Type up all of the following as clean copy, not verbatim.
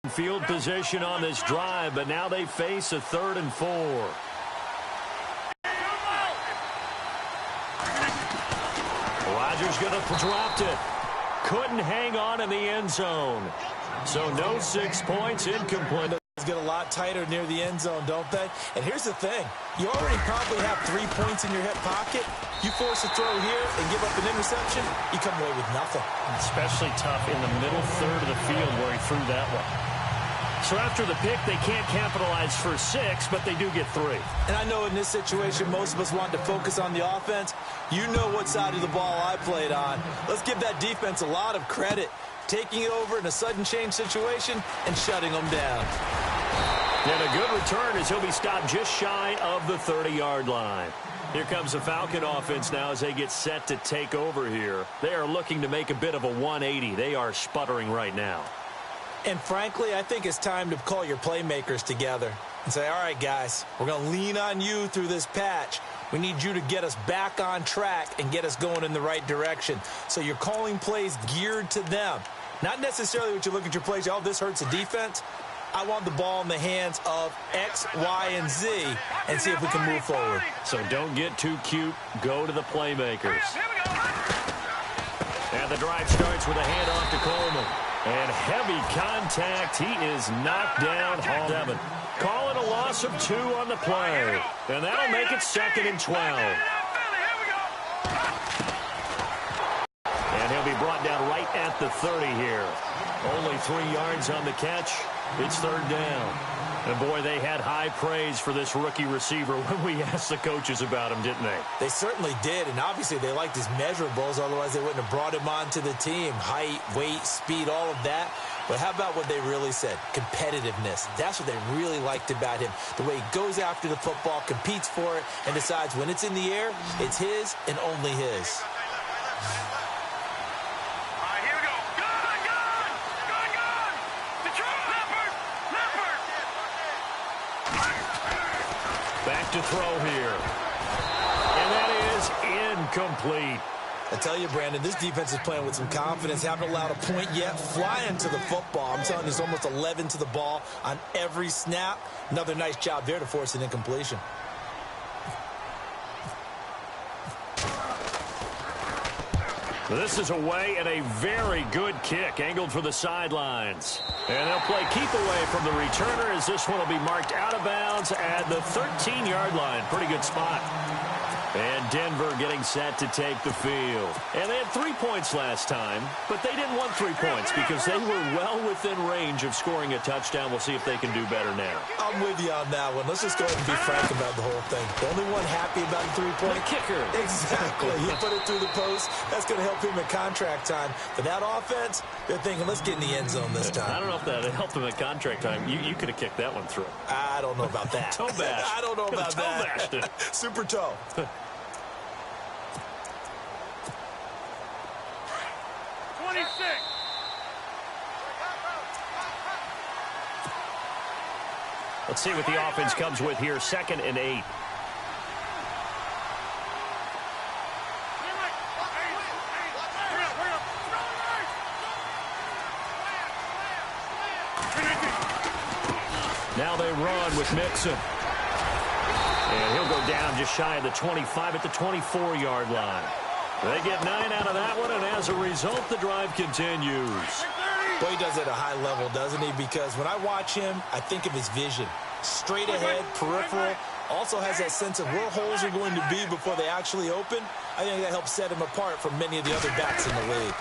Field position on this drive, but now they face a 3rd and 4. Rodgers going to dropped it. Couldn't hang on in the end zone. So no 6 points, incomplete. Get a lot tighter near the end zone, don't they? And here's the thing. You already probably have 3 points in your hip pocket. You force a throw here and give up an interception, you come away with nothing. Especially tough in the middle third of the field where he threw that one. So after the pick, they can't capitalize for 6, but they do get 3. And I know in this situation, most of us want to focus on the offense. You know what side of the ball I played on. Let's give that defense a lot of credit. Taking it over in a sudden change situation and shutting them down. And a good return as he'll be stopped just shy of the 30-yard line. Here comes the Falcon offense now as they get set to take over here. They are looking to make a bit of a 180. They are sputtering right now. And frankly, I think it's time to call your playmakers together and say, all right, guys, we're going to lean on you through this patch. We need you to get us back on track and get us going in the right direction. So you're calling plays geared to them. Not necessarily what you look at your plays, oh, this hurts the defense. I want the ball in the hands of X, Y, and Z and see if we can move forward. So don't get too cute. Go to the playmakers. And the drive starts with a handoff to Coleman. And heavy contact. He is knocked down. 7. Call it a loss of 2 on the play. And that'll make it 2nd and 12. And he'll be brought down right at the 30 here. Only 3 yards on the catch. It's 3rd down. And, boy, they had high praise for this rookie receiver when we asked the coaches about him, didn't they? They certainly did, and obviously they liked his measurables. Otherwise, they wouldn't have brought him onto the team. Height, weight, speed, all of that. But how about what they really said? Competitiveness. That's what they really liked about him. The way he goes after the football, competes for it, and decides when it's in the air, it's his and only his. Back to throw here. And that is incomplete. I tell you, Brandon, this defense is playing with some confidence. Haven't allowed a point yet. Flying to the football. I'm telling you, there's almost 11 to the ball on every snap. Another nice job there to force an incompletion. This is away and a very good kick angled for the sidelines. And they'll play keep away from the returner as this one will be marked out of bounds at the 13-yard line. Pretty good spot. And Denver getting set to take the field. And they had 3 points last time, but they didn't want 3 points because they were well within range of scoring a touchdown. We'll see if they can do better now. I'm with you on that one. Let's just go ahead and be frank about the whole thing. The only one happy about the 3-point kicker. Exactly. He put it through the post. That's going to help him at contract time. But that offense, they're thinking, let's get in the end zone this time. I don't know if that helped him at contract time. You could have kicked that one through. I don't know about that. Toe bash. I don't know about that. Toe bashed it. Super toe. Let's see what the offense comes with here. 2nd and 8. Now they run with Mixon. And he'll go down just shy of the 25 at the 24-yard line. They get 9 out of that one, and as a result, the drive continues. Boy, he does it at a high level, doesn't he? Because when I watch him, I think of his vision. Straight ahead, peripheral. Also has that sense of where holes are going to be before they actually open. I think that helps set him apart from many of the other backs in the league.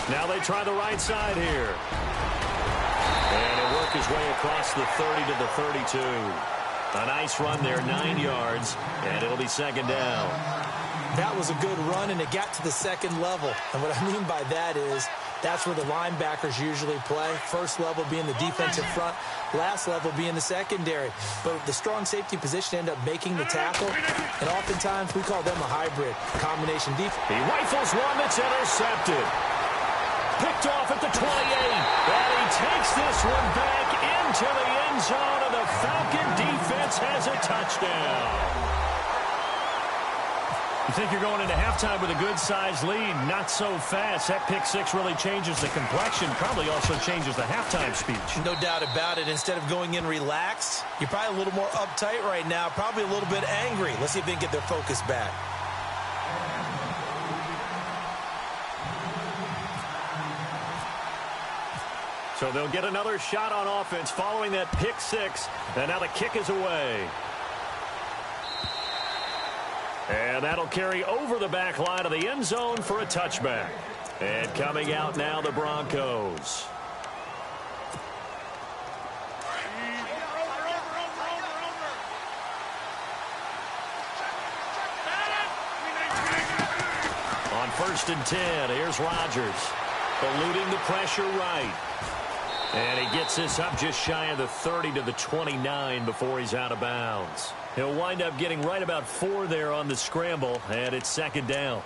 Now they try the right side here. And he'll work his way across the 30 to the 32. A nice run there, 9 yards, and it'll be 2nd down. That was a good run, and it got to the 2nd level. And what I mean by that is that's where the linebackers usually play. First level being the defensive front, last level being the secondary. But the strong safety position end up making the tackle, and oftentimes we call them a hybrid combination defense. He rifles one that's intercepted. Picked off at the 28, and he takes this one back into the end zone, and the Falcon defense has a touchdown. You think you're going into halftime with a good-sized lead, not so fast. That pick six really changes the complexion, probably also changes the halftime speech. No doubt about it. Instead of going in relaxed, you're probably a little more uptight right now, probably a little bit angry. Let's see if they can get their focus back. So they'll get another shot on offense following that pick six, and now the kick is away. And that'll carry over the back line of the end zone for a touchback. And coming out now, the Broncos. On 1st and 10, here's Rodgers. Eluding the pressure right. And he gets this up just shy of the 30 to the 29 before he's out of bounds. He'll wind up getting right about 4 there on the scramble, and it's 2nd down.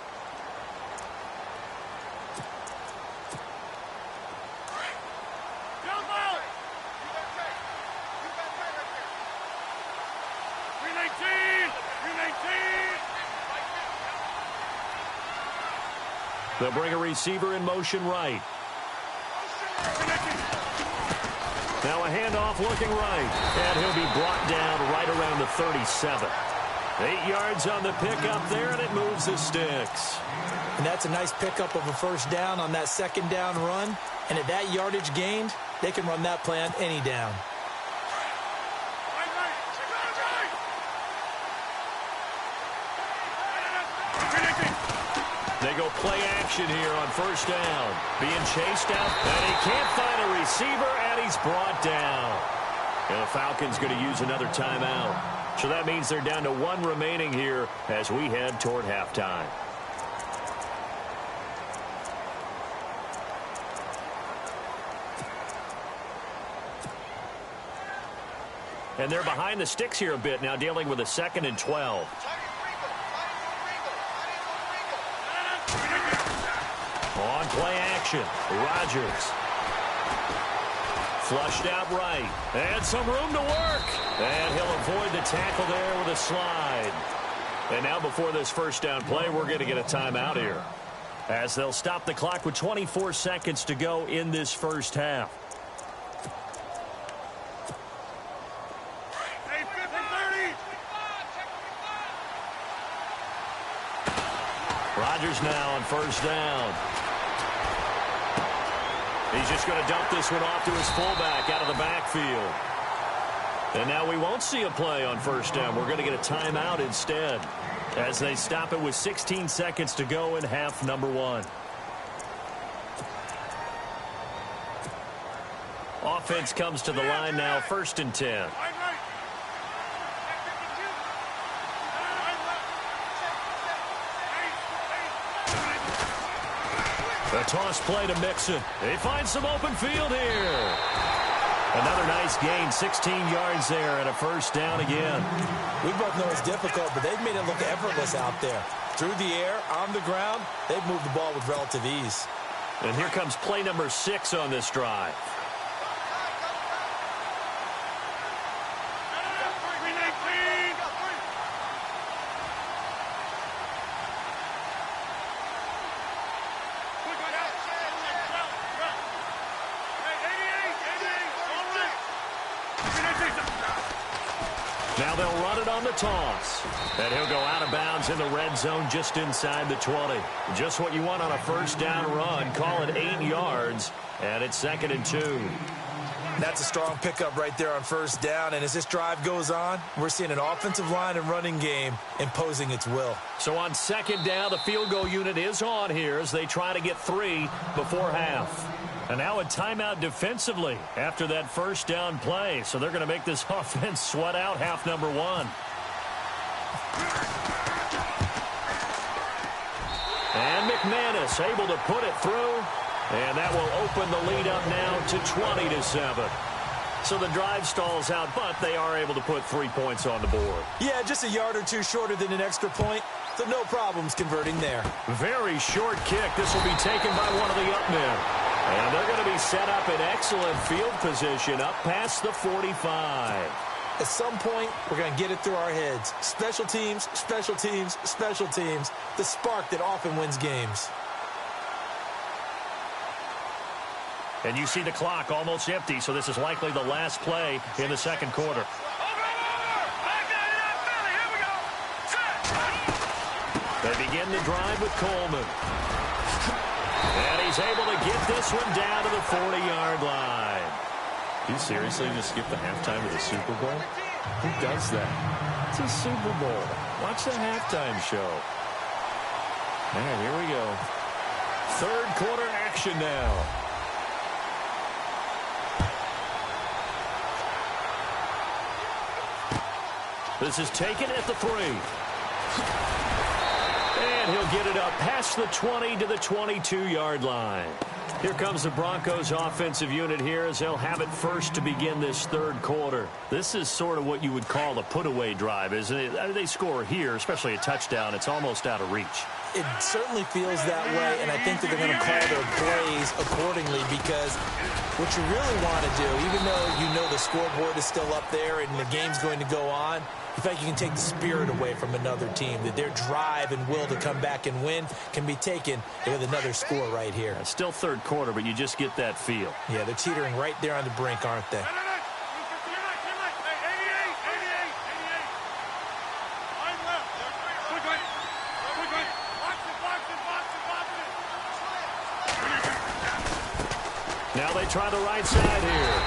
They'll bring a receiver in motion right. Now a handoff looking right, and he'll be brought down right around the 37. 8 yards on the pickup there, and it moves the sticks. And that's a nice pickup of a first down on that 2nd down run. And at that yardage gained, they can run that play on any down. They go play action here on 1st down. Being chased out, and he can't find a receiver, and he's brought down. And the Falcons going to use another timeout. So that means they're down to 1 remaining here as we head toward halftime. And they're behind the sticks here a bit now, dealing with a 2nd and 12. On play action, Rodgers. Flushed out right. And some room to work. And he'll avoid the tackle there with a slide. And now before this first down play, we're going to get a timeout here, as they'll stop the clock with 24 seconds to go in this first half. Rodgers now on 1st down. He's just going to dump this one off to his fullback out of the backfield. And now we won't see a play on 1st down. We're going to get a timeout instead, as they stop it with 16 seconds to go in half number 1. Offense comes to the line now, 1st and 10. A toss play to Mixon. They find some open field here. Another nice gain, 16 yards there, and a 1st down again. We both know it's difficult, but they've made it look effortless out there. Through the air, on the ground, they've moved the ball with relative ease. And here comes play number 6 on this drive. Now they'll run it on the toss. And he'll go out of bounds in the red zone just inside the 20. Just what you want on a 1st down run. Call it 8 yards, and it's 2nd and 2. That's a strong pickup right there on 1st down. And as this drive goes on, we're seeing an offensive line and running game imposing its will. So on 2nd down, the field goal unit is on here as they try to get 3 before half. And now a timeout defensively after that 1st down play. So they're going to make this offense sweat out half number 1. And McManus able to put it through. And that will open the lead up now to 20-7. So the drive stalls out, but they are able to put 3 points on the board. Yeah, just a yard or 2 shorter than an extra point. So no problems converting there. Very short kick. This will be taken by one of the up men. And they're going to be set up in excellent field position up past the 45. At some point, we're going to get it through our heads. Special teams, special teams, special teams. The spark that often wins games. And you see the clock almost empty, so this is likely the last play in the second quarter. They begin the drive with Coleman. And he's able to get this one down to the 40-yard line. You seriously just skip the halftime of the Super Bowl? Who does that? It's a Super Bowl. Watch the halftime show. All right, here we go. Third quarter action now. This is taken at the 3. And he'll get it up past the 20 to the 22-yard line. Here comes the Broncos offensive unit here as they'll have it first to begin this third quarter. This is sort of what you would call a put-away drive, isn't it? They score here, especially a touchdown. It's almost out of reach. It certainly feels that way, and I think that they're going to call their plays accordingly because what you really want to do, even though you know the scoreboard is still up there and the game's going to go on, in fact, you can take the spirit away from another team, that their drive and will to come back and win can be taken with another score right here. It's still third quarter, but you just get that feel. Yeah, they're teetering right there on the brink, aren't they? Now they try the right side here.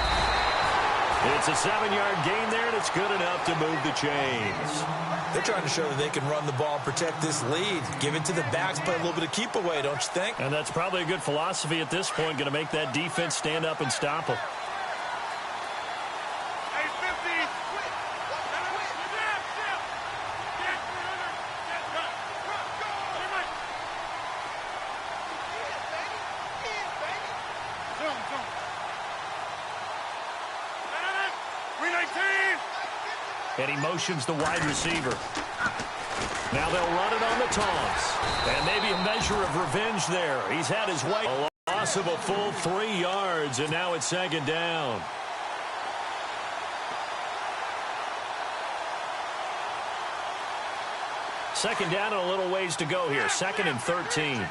It's a 7-yard gain there, and it's good enough to move the chains. They're trying to show that they can run the ball, protect this lead. Give it to the backs, play a little bit of keep away, don't you think? And that's probably a good philosophy at this point, going to make that defense stand up and stop them. And he motions the wide receiver. Now they'll run it on the taunts. And maybe a measure of revenge there. He's had his way. A loss of a full 3 yards, and now it's second down. Second down and a little ways to go here. 2nd and 13.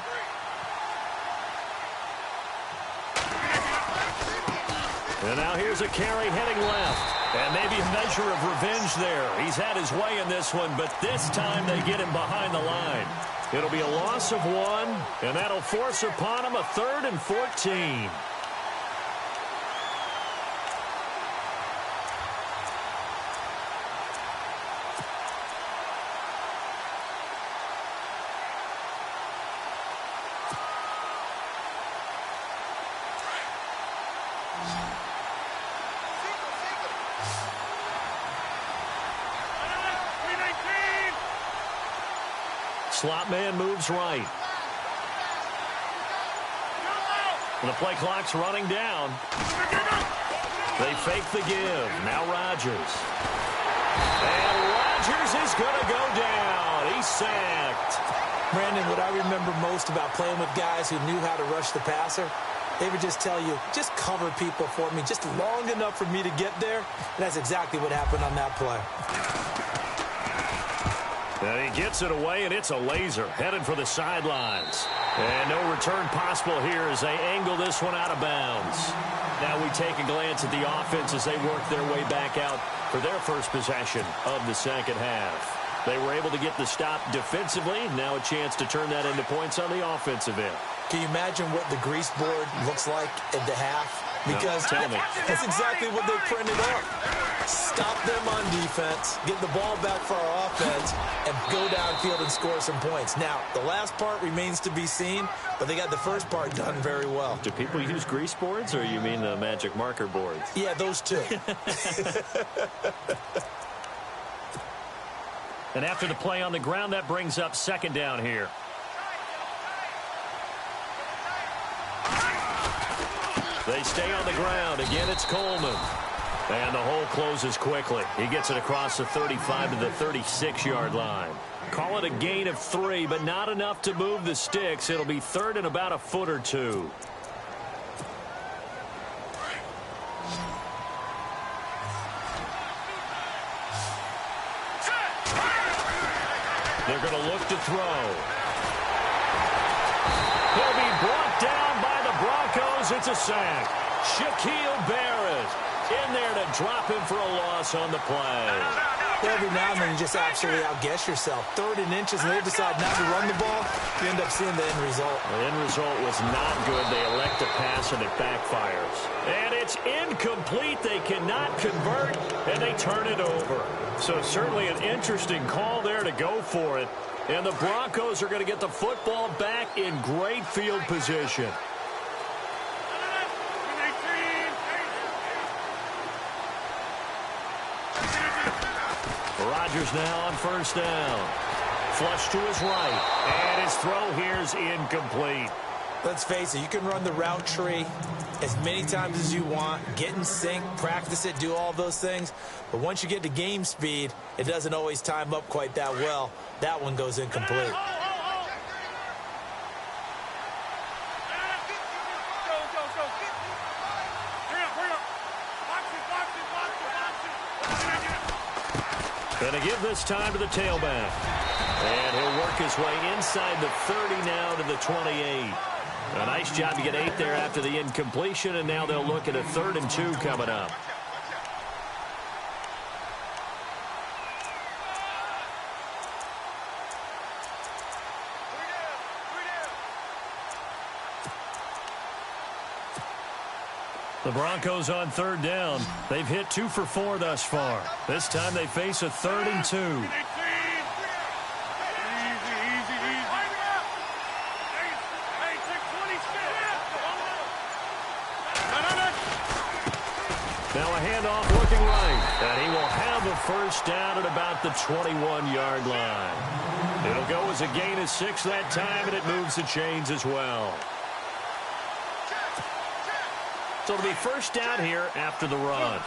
And now here's a carry heading left. And maybe a measure of revenge there. He's had his way in this one, but this time they get him behind the line. It'll be a loss of 1, and that'll force upon him a 3rd and 14. Slot man moves right. And the play clock's running down. They fake the give. Now Rodgers. And Rodgers is going to go down. He's sacked. Brandon, what I remember most about playing with guys who knew how to rush the passer, they would just tell you, just cover people for me, just long enough for me to get there. And that's exactly what happened on that play. And he gets it away, and it's a laser headed for the sidelines. And no return possible here as they angle this one out of bounds. Now we take a glance at the offense as they work their way back out for their first possession of the second half. They were able to get the stop defensively. Now a chance to turn that into points on the offensive end. Can you imagine what the grease board looks like at the half? Because no, tell me. That's exactly what they printed up. Stop them on defense, get the ball back for our offense, and go downfield and score some points. Now, the last part remains to be seen, but they got the first part done very well. Do people use grease boards, or you mean the magic marker boards? Yeah, those two. And after the play on the ground, that brings up second down here. They stay on the ground. Again, it's Coleman. And the hole closes quickly. He gets it across the 35 to the 36-yard line. Call it a gain of 3, but not enough to move the sticks. It'll be third and about a foot or two. They're going to look to throw. He'll be brought down by the Broncos. It's a sack. Shaquille Barrett in there to drop him for a loss on the play. Every now and then you just absolutely outguess yourself. 3rd and inches, and they decide not to run the ball. You end up seeing the end result. The end result was not good. They elect to pass, and it backfires. And it's incomplete. They cannot convert, and they turn it over. So certainly an interesting call there to go for it. And the Broncos are going to get the football back in great field position. Rodgers now on 1st down. Flush to his right. And his throw here is incomplete. Let's face it, you can run the route tree as many times as you want, get in sync, practice it, do all those things. But once you get to game speed, it doesn't always time up quite that well. That one goes incomplete. Going to give this time to the tailback. And he'll work his way inside the 30 now to the 28. A nice job to get 8 there after the incompletion, and now they'll look at a 3rd and 2 coming up. The Broncos on 3rd down. They've hit 2 for 4 thus far. This time they face a 3rd and 2. Now a handoff looking right, and he will have a 1st down at about the 21-yard line. It'll go as a gain of 6 that time, and it moves the chains as well. So it'll be 1st down here after the run.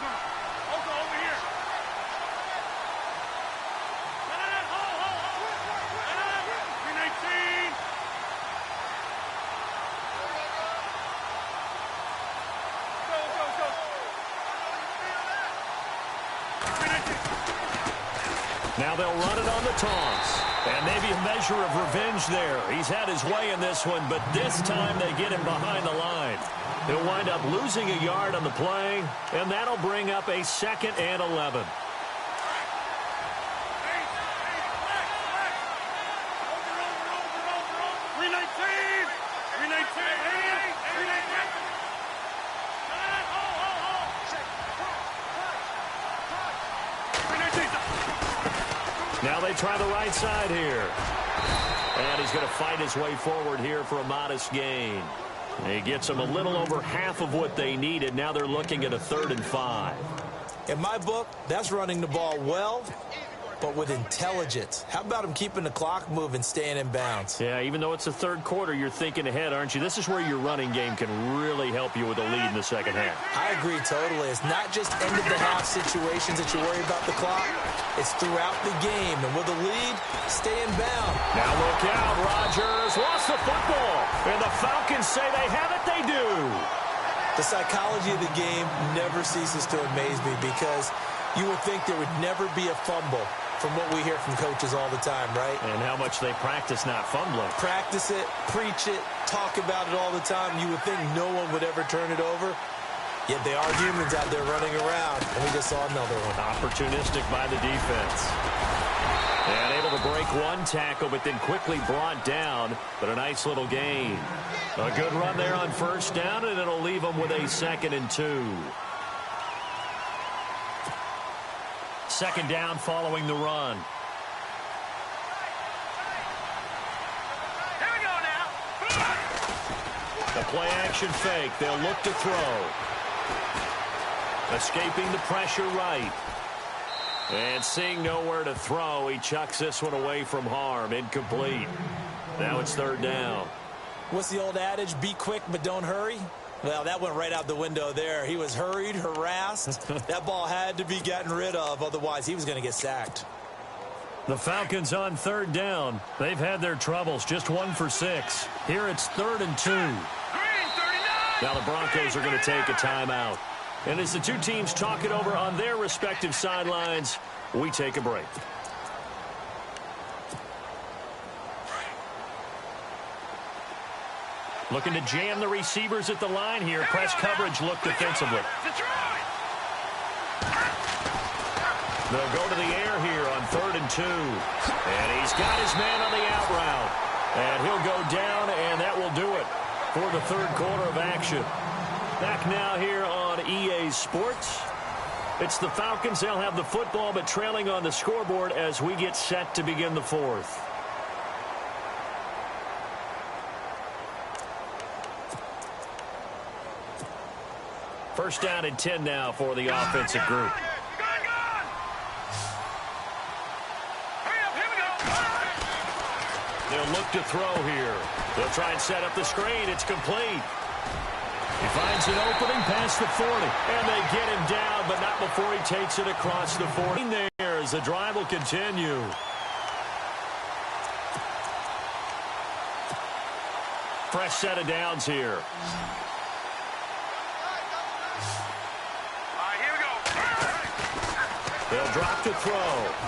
Now they'll run it on the toss. And maybe a measure of revenge there. He's had his way in this one, but this time they get him behind the line. He'll wind up losing a yard on the play, and that'll bring up a 2nd and 11. Now they try the right side here. And he's going to fight his way forward here for a modest gain. He gets them a little over half of what they needed. Now they're looking at a 3rd and 5. In my book, that's running the ball well, but with intelligence. How about him keeping the clock moving, staying in bounds? Yeah, even though it's the 3rd quarter, you're thinking ahead, aren't you? This is where your running game can really help you with a lead in the 2nd half. I agree totally. It's not just end-of-the-half situations that you worry about the clock. It's throughout the game. And with a lead, stay in bound. Now look out. Rodgers lost the football. And the Falcons say they have it. They do. The psychology of the game never ceases to amaze me because you would think there would never be a fumble from what we hear from coaches all the time, right? And how much they practice not fumbling. Practice it, preach it, talk about it all the time. You would think no one would ever turn it over. Yet they are humans out there running around, and we just saw another one. Opportunistic by the defense. And able to break one tackle, but then quickly brought down. But a nice little gain. A good run there on 1st down, and it'll leave them with a 2nd and 2. 2nd down following the run. Here we go now. The play action fake. They'll look to throw. Escaping the pressure right. And seeing nowhere to throw, he chucks this one away from harm. Incomplete. Now it's 3rd down. What's the old adage? Be quick, but don't hurry. Well, that went right out the window there. He was hurried, harassed. That ball had to be gotten rid of. Otherwise, he was going to get sacked. The Falcons on 3rd down. They've had their troubles. Just 1 for 6. Here it's 3rd and 2. Now the Broncos are going to take a timeout. And as the two teams talk it over on their respective sidelines, we take a break. Looking to jam the receivers at the line here. Press coverage look defensively. They'll go to the air here on 3rd and 2. And he's got his man on the out route. And he'll go down, and that will do it for the 3rd quarter of action. Back now here on EA Sports. It's the Falcons. They'll have the football, but trailing on the scoreboard as we get set to begin the 4th. First down and 10 now for the offensive group. They'll look to throw here. They'll try and set up the screen. It's complete. He finds an opening past the 40. And they get him down, but not before he takes it across the 40. There as the drive will continue. Fresh set of downs here. They'll drop to throw.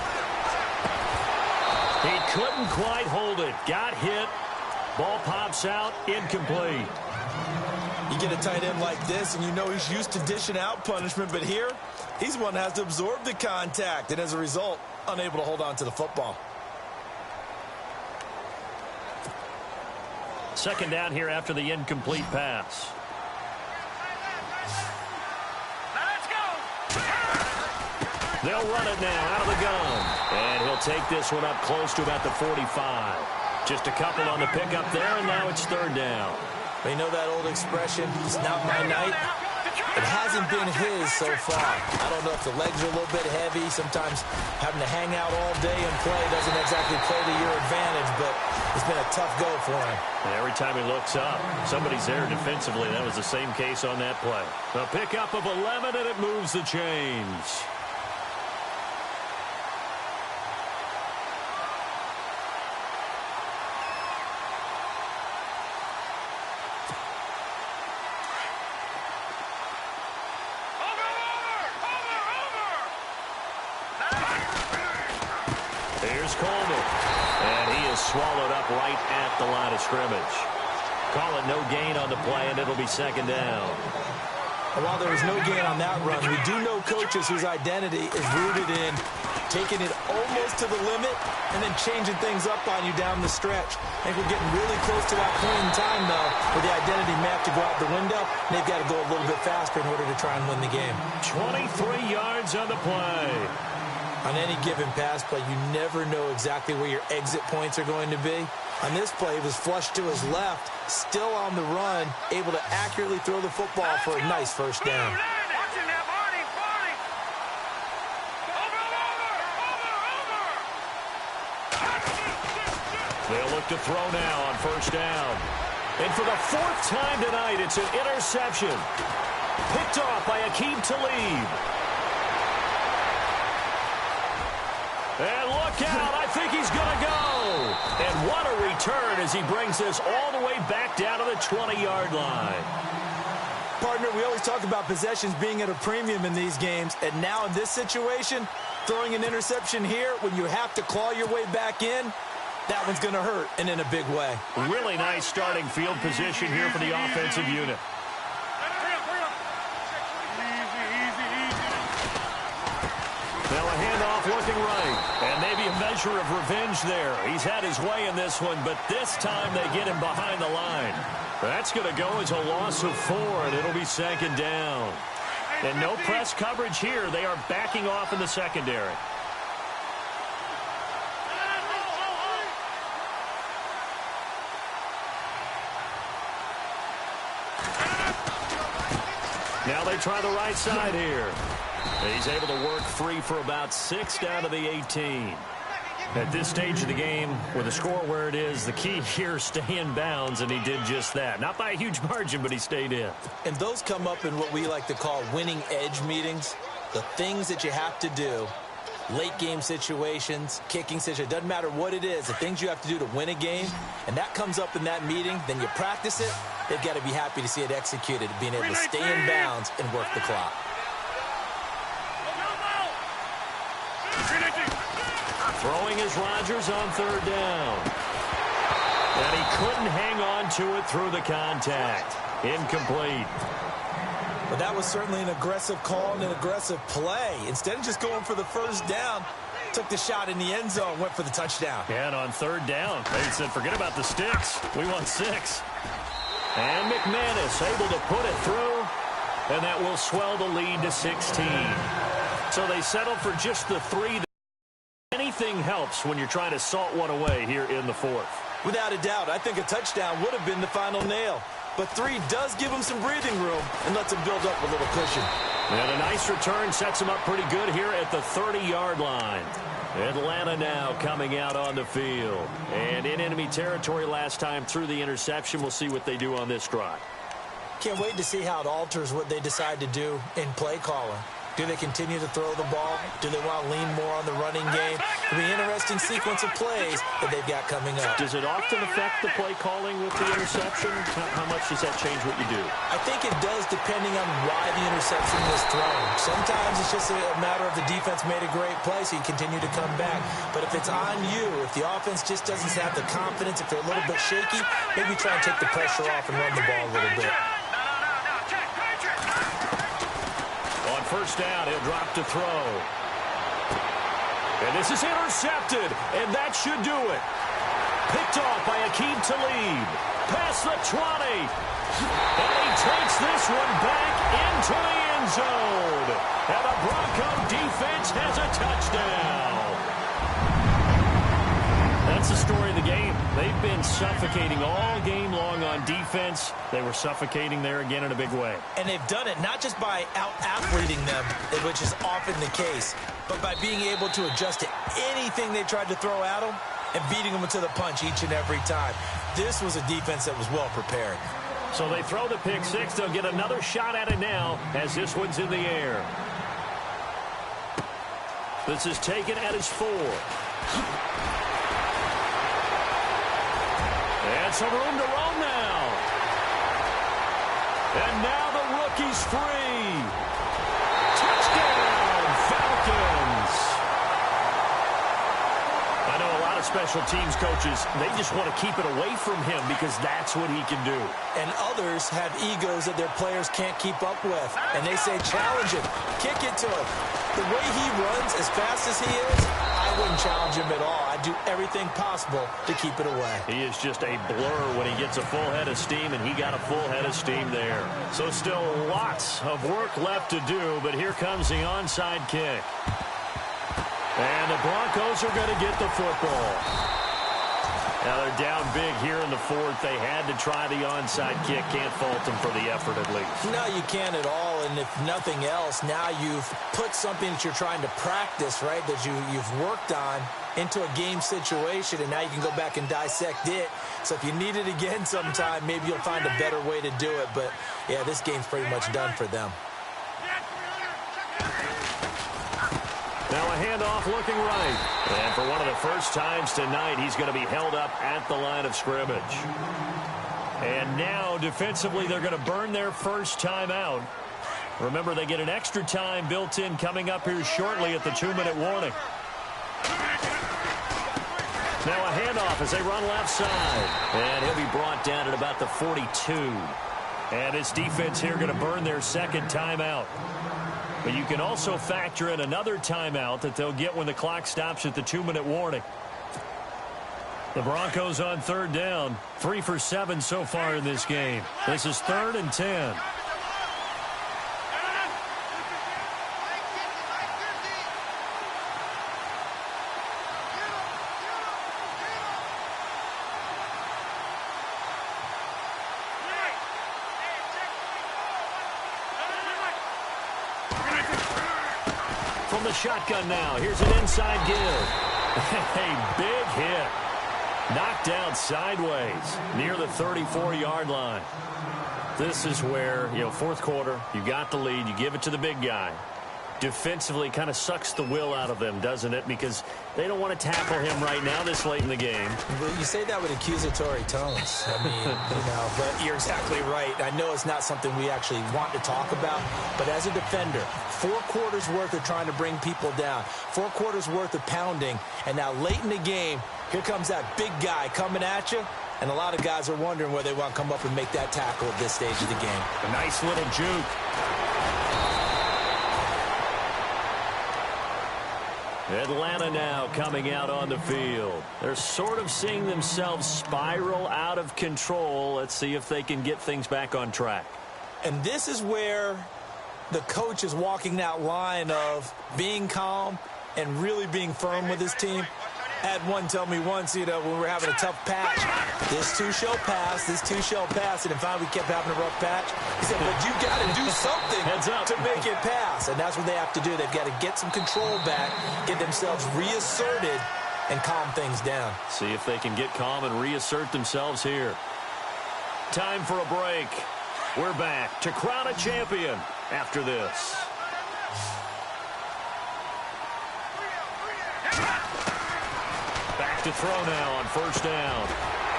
He couldn't quite hold it. Got hit. Ball pops out. Incomplete. You get a tight end like this, and you know he's used to dishing out punishment, but here, he's one that has to absorb the contact, and as a result, unable to hold on to the football. Second down here after the incomplete pass. They'll run it now out of the gun. And he'll take this one up close to about the 45. Just a couple on the pickup there, and now it's 3rd down. You know that old expression, it's not my night? It hasn't been his so far. I don't know if the legs are a little bit heavy. Sometimes having to hang out all day and play doesn't exactly play to your advantage, but it's been a tough go for him. And every time he looks up, somebody's there defensively. That was the same case on that play. A pickup of 11, and it moves the chains. Swallowed up right at the line of scrimmage. Call it no gain on the play, and it'll be 2nd down. And while there was no gain on that run, we do know coaches whose identity is rooted in taking it almost to the limit and then changing things up on you down the stretch. I think we're getting really close to that point in time, though, where the identity may have to go out the window, and they've got to go a little bit faster in order to try and win the game. 23 yards on the play. On any given pass play, you never know exactly where your exit points are going to be. On this play, he was flushed to his left, still on the run, able to accurately throw the football for a nice 1st down. They'll look to throw now on 1st down. And for the 4th time tonight, it's an interception. Picked off by Aqib Talib. And look out, I think he's going to go. And what a return as he brings this all the way back down to the 20-yard line. Partner, we always talk about possessions being at a premium in these games. And now in this situation, throwing an interception here when you have to claw your way back in, that one's going to hurt, and in a big way. Really nice starting field position here for the offensive unit. Now a handoff looking right. And maybe a measure of revenge there. He's had his way in this one, but this time they get him behind the line. That's going to go as a loss of 4, and it'll be 2nd down. And no press coverage here. They are backing off in the secondary. Now they try the right side here. He's able to work free for about 6 down to the 18. At this stage of the game, with the score where it is, the key here is stay in bounds, and he did just that. Not by a huge margin, but he stayed in. And those come up in what we like to call winning edge meetings. The things that you have to do, late game situations, kicking situations, doesn't matter what it is, the things you have to do to win a game, and that comes up in that meeting, then you practice it, they've got to be happy to see it executed, being able to stay in bounds and work the clock. Throwing is Rodgers on 3rd down. And he couldn't hang on to it through the contact. Incomplete. But that was certainly an aggressive call and an aggressive play. Instead of just going for the first down, took the shot in the end zone, went for the touchdown. And on third down, they said, forget about the sticks. We want 6. And McManus able to put it through, and that will swell the lead to 16. So they settle for just the 3. Anything helps when you're trying to salt one away here in the 4th. Without a doubt, I think a touchdown would have been the final nail. But 3 does give him some breathing room and lets him build up a little cushion. And a nice return sets him up pretty good here at the 30-yard line. Atlanta now coming out on the field. And in enemy territory last time through the interception. We'll see what they do on this drive. Can't wait to see how it alters what they decide to do in play calling. Do they continue to throw the ball? Do they want to lean more on the running game? It'll be an interesting sequence of plays that they've got coming up. Does it often affect the play calling with the interception? How much does that change what you do? I think it does depending on why the interception was thrown. Sometimes it's just a matter of the defense made a great play, so you continue to come back. But if it's on you, if the offense just doesn't have the confidence, if they're a little bit shaky, maybe try and take the pressure off and run the ball a little bit. First down, he'll drop to throw. And this is intercepted, and that should do it. Picked off by Aqib Talib. Past the 20. And he takes this one back into the end zone. And the Bronco defense has a touchdown. That's the story of the game. They've been suffocating all game long on defense. They were suffocating there again in a big way. And they've done it not just by out-athleting them, which is often the case, but by being able to adjust to anything they tried to throw at them and beating them to the punch each and every time. This was a defense that was well prepared. So they throw the pick 6. They'll get another shot at it now as this one's in the air. This is taken at his 4. And some room to roam now. And now the rookie's free. Touchdown, Falcons. I know a lot of special teams coaches, they just want to keep it away from him because that's what he can do. And others have egos that their players can't keep up with. And they say, challenge him, kick it to him. The way he runs as fast as he is, I wouldn't challenge him at all. I'd do everything possible to keep it away. He is just a blur when he gets a full head of steam, and he got a full head of steam there. So still lots of work left to do, but here comes the onside kick. And the Broncos are going to get the football. Now they're down big here in the 4th. They had to try the onside kick. Can't fault them for the effort at least. No, you can't at all. And if nothing else, now you've put something that you're trying to practice, right, that you've worked on into a game situation, and now you can go back and dissect it. So if you need it again sometime, maybe you'll find a better way to do it. But, yeah, this game's pretty much done for them. Now a handoff looking right. And for one of the first times tonight, he's going to be held up at the line of scrimmage. And now defensively, they're going to burn their first timeout. Remember, they get an extra time built in coming up here shortly at the 2-minute warning. Now a handoff as they run left side. And he'll be brought down at about the 42. And his defense here going to burn their second timeout. But you can also factor in another timeout that they'll get when the clock stops at the 2-minute warning. The Broncos on third down. 3 for 7 so far in this game. This is 3rd and 10. From the shotgun now, here's an inside give. A big hit. Knocked down sideways near the 34-yard line. This is where, 4th quarter, you got the lead, you give it to the big guy. Defensively kind of sucks the will out of them, doesn't it? Because they don't want to tackle him right now this late in the game. Well, you say that with accusatory tones. I mean, but you're exactly right. I know it's not something we actually want to talk about, but as a defender, 4 quarters worth of trying to bring people down, 4 quarters worth of pounding, and now late in the game, here comes that big guy coming at you. And a lot of guys are wondering where they want to come up and make that tackle at this stage of the game. A nice little juke. Atlanta now coming out on the field. They're sort of seeing themselves spiral out of control. Let's see if they can get things back on track. And this is where the coach is walking that line of being calm and really being firm with his team. I had one tell me once, when we were having a tough patch, this too shall pass, this too shall pass, and finally we kept having a rough patch. He said, but you got to do something to make it pass, and that's what they have to do. They've got to get some control back, get themselves reasserted, and calm things down. See if they can get calm and reassert themselves here. Time for a break. We're back to crown a champion after this. Back to throw now on first down.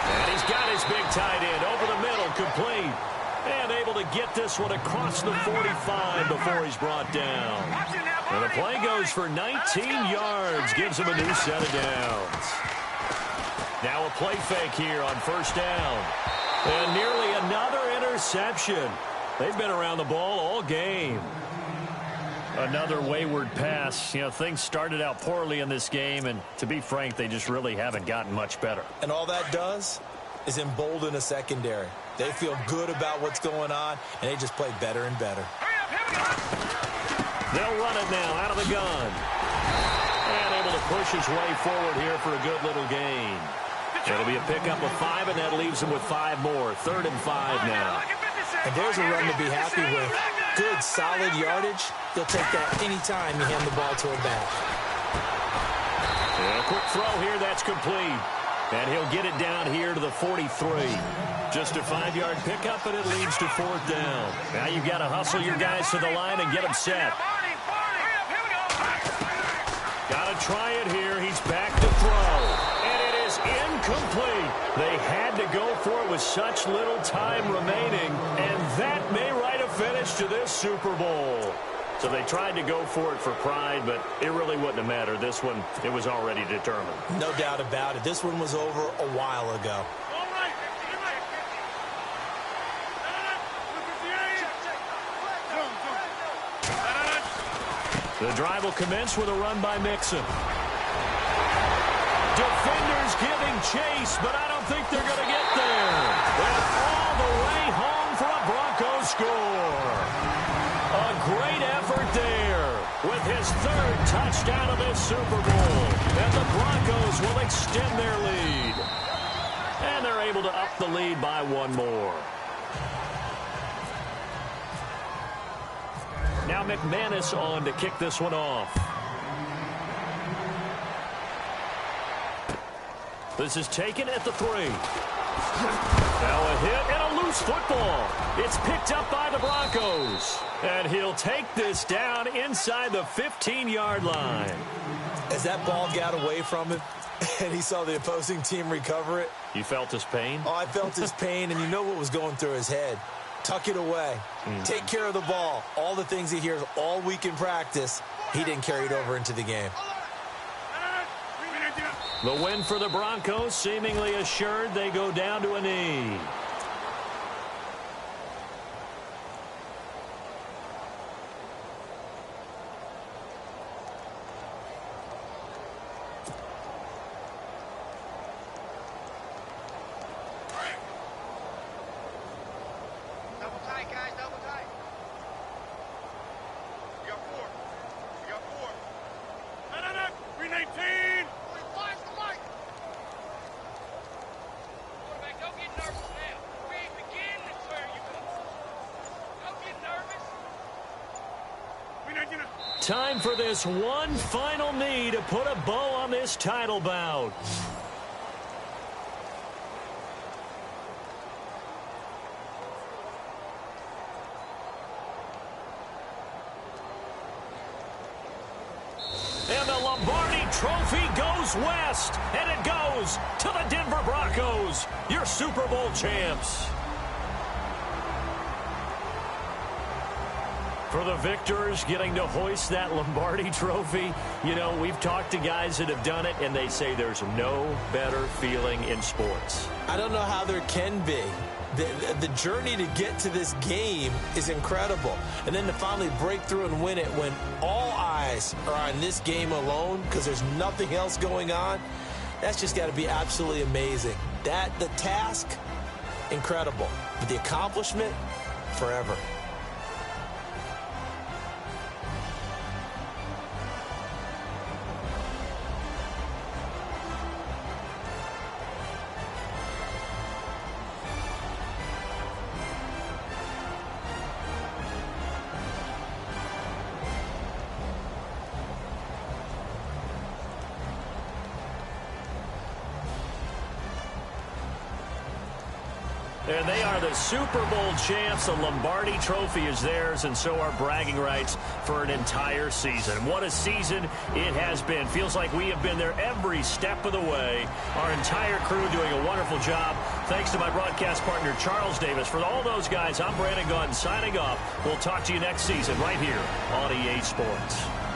And he's got his big tight end over the middle, complete. And able to get this one across the 45 before he's brought down. And the play goes for 19 yards, gives him a new set of downs. Now a play fake here on first down. And nearly another interception. They've been around the ball all game. Another wayward pass. Things started out poorly in this game, and to be frank, they just really haven't gotten much better. And all that does is embolden a secondary. They feel good about what's going on, and they just play better and better. They'll run it now out of the gun. And able to push his way forward here for a good little gain. It'll be a pickup of 5, and that leaves him with 5 more. 3rd and 5 now. And there's a run to be happy with. Good, solid yardage. He'll take that anytime you hand the ball to him back. And a quick throw here, that's complete. And he'll get it down here to the 43. Just a 5-yard pickup, and it leads to 4th down. Now you've got to hustle your guys to the line and get them set. Got to try it here. He's back to throw. And it is incomplete. They had to go for it with such little time remaining, and that may write a finish to this Super Bowl. So they tried to go for it for pride, but it really wouldn't have mattered. This one, it was already determined. No doubt about it. This one was over a while ago. The drive will commence with a run by Mixon. Defenders giving chase, but I don't think they're going to get there. And all the way home for a Broncos score. A great effort there with his 3rd touchdown of this Super Bowl. And the Broncos will extend their lead. And they're able to up the lead by 1 more. Now McManus on to kick this one off. This is taken at the 3. Now a hit and a loose football. It's picked up by the Broncos. And he'll take this down inside the 15-yard line. As that ball got away from him and he saw the opposing team recover it. You felt his pain? Oh, I felt his pain, and you know what was going through his head. Tuck it away. Take care of the ball. All the things he hears all week in practice, he didn't carry it over into the game. The win for the Broncos, seemingly assured. They go down to a knee. Time for this one final knee to put a bow on this title bout. And the Lombardi Trophy goes west, and it goes to the Denver Broncos, your Super Bowl champs. For the victors, getting to hoist that Lombardi trophy, you know, we've talked to guys that have done it, and they say there's no better feeling in sports. I don't know how there can be. The journey to get to this game is incredible. And then to finally break through and win it when all eyes are on this game alone because there's nothing else going on, that's just got to be absolutely amazing. The task, incredible. But the accomplishment, forever. And they are the Super Bowl champs. The Lombardi trophy is theirs, and so are bragging rights for an entire season. What a season it has been. Feels like we have been there every step of the way. Our entire crew doing a wonderful job. Thanks to my broadcast partner, Charles Davis. For all those guys, I'm Brandon Gunn signing off. We'll talk to you next season right here on EA Sports.